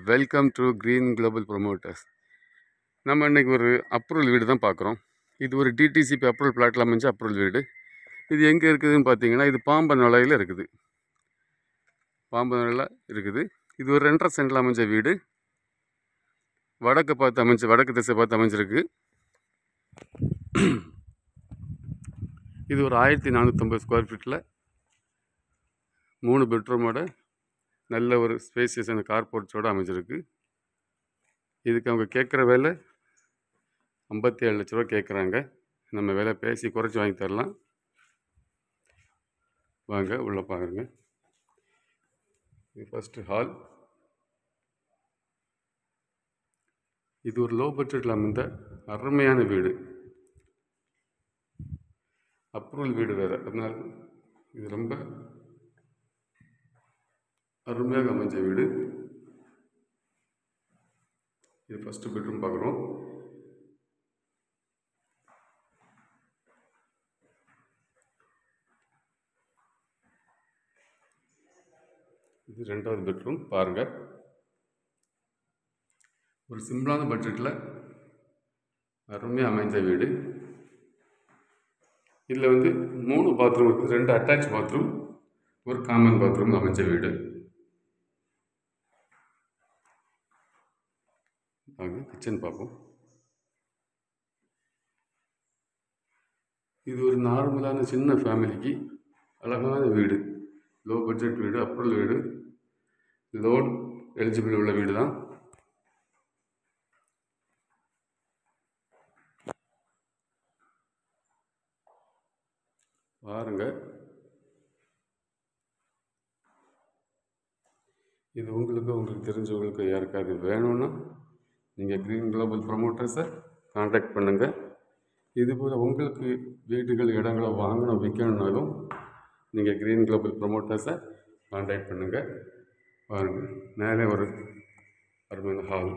Welcome to green global promoters. நம்ம இன்றைக்கி ஒரு அப்ரூவல் வீடு தான் பார்க்குறோம். இது ஒரு டிடிசிபி அப்ரூவல் பிளாட்டில் அமைஞ்ச அப்ரூவல் வீடு. இது எங்கே இருக்குதுன்னு பார்த்தீங்கன்னா, இது பாம்பன் இருக்குது. பாம்பன் இருக்குது. இது ஒரு 2.5 சென்டில் அமைஞ்ச வீடு. வடக்கு திசை பார்த்து அமைஞ்சிருக்கு. இது ஒரு 1450 ஸ்கொயர் ஃபீட்டில் 3 பெட்ரூமோட நல்ல ஒரு ஸ்பேசியஸான கார்போர்ட்ஸோடு அமைஞ்சிருக்கு. இதுக்கு அவங்க கேட்குற வேலை 57 லட்ச ரூபா கேட்குறாங்க. நம்ம வேலை பேசி குறைச்சி வாங்கி தரலாம். வாங்க உள்ளே பாருங்க. இது ஃபஸ்ட்டு ஹால். இது ஒரு லோ பட்ஜெட்டில் அமைந்த அருமையான வீடு. அப்ரூவல் வீடு வேறு, அதனால் இது ரொம்ப அருமையாக அமைஞ்ச வீடு. இது ஃபஸ்ட்டு பெட்ரூம் பார்க்குறோம். இது 2வது பெட்ரூம் பாருங்கள். ஒரு சிம்பிளான பட்ஜெட்டில் அருமையாக அமைஞ்ச வீடு. இதில் 3 பாத்ரூம் இருக்குது. 2 அட்டாச் பாத்ரூம், ஒரு காமன் பாத்ரூம் அமைஞ்ச வீடு. வாங்க கிச்சன் பார்ப்போம். இது ஒரு நார்மலான சின்ன ஃபேமிலிக்கு அழகான வீடு. லோ பட்ஜெட் வீடு, அப்ரூவல் வீடு, லோன் எலிஜிபிள் உள்ள வீடு தான். பாருங்க, இது உங்களுக்கு தெரிஞ்சவங்களுக்கு யாருக்காவது வேணும்னா நீங்கள் க்ரீன் குளோபல் ப்ரொமோட்டர்ஸை கான்டாக்ட் பண்ணுங்கள். இதுபோல் உங்களுக்கு வீடுகள் இடங்களை வாங்கணும் விற்கணுன்னாலும் நீங்கள் க்ரீன் குளோபல் ப்ரொமோட்டர்ஸை கான்டாக்ட் பண்ணுங்கள். பாருங்கள், மேலே ஒரு அருமையான ஹால்.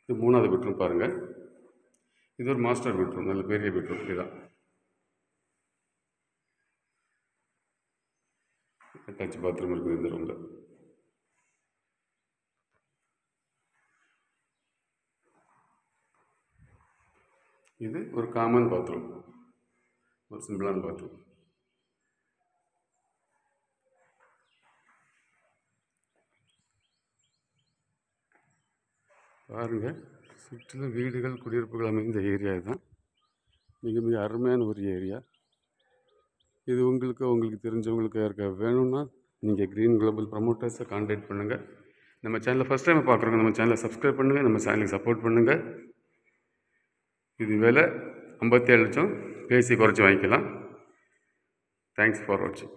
இது 3வது பெட்ரூம் பாருங்கள். இது ஒரு மாஸ்டர் பெட்ரூம், நல்ல பெரிய பெட்ரூம். இதுதான் அட்டாச் பாத்ரூம் இருக்குது இந்த ரூமில். இது ஒரு காமன் பாத்ரூம், ஒரு சிம்பிளான பாத்ரூம். பாருங்கள், சுற்றிலும் வீடுகள் குடியிருப்புகள் அமைந்த ஏரியா தான். மிக மிக அருமையான ஒரு ஏரியா இது. உங்களுக்கு தெரிஞ்சவங்களுக்கு யாருக்கா வேணும்னா நீங்கள் க்ரீன் குளோபல் ப்ரொமோட்டர்ஸை கான்டாக்ட் பண்ணுங்கள். நம்ம சேனலை ஃபஸ்ட் டைம் பார்க்குறோங்க, நம்ம சேனலை சப்ஸ்கிரைப் பண்ணுங்கள், நம்ம சேனலுக்கு சப்போர்ட் பண்ணுங்கள். இது விலை 57 லட்சம், பேசி குறைச்சி வாங்கிக்கலாம். தேங்க்ஸ் ஃபார் வாட்சிங்.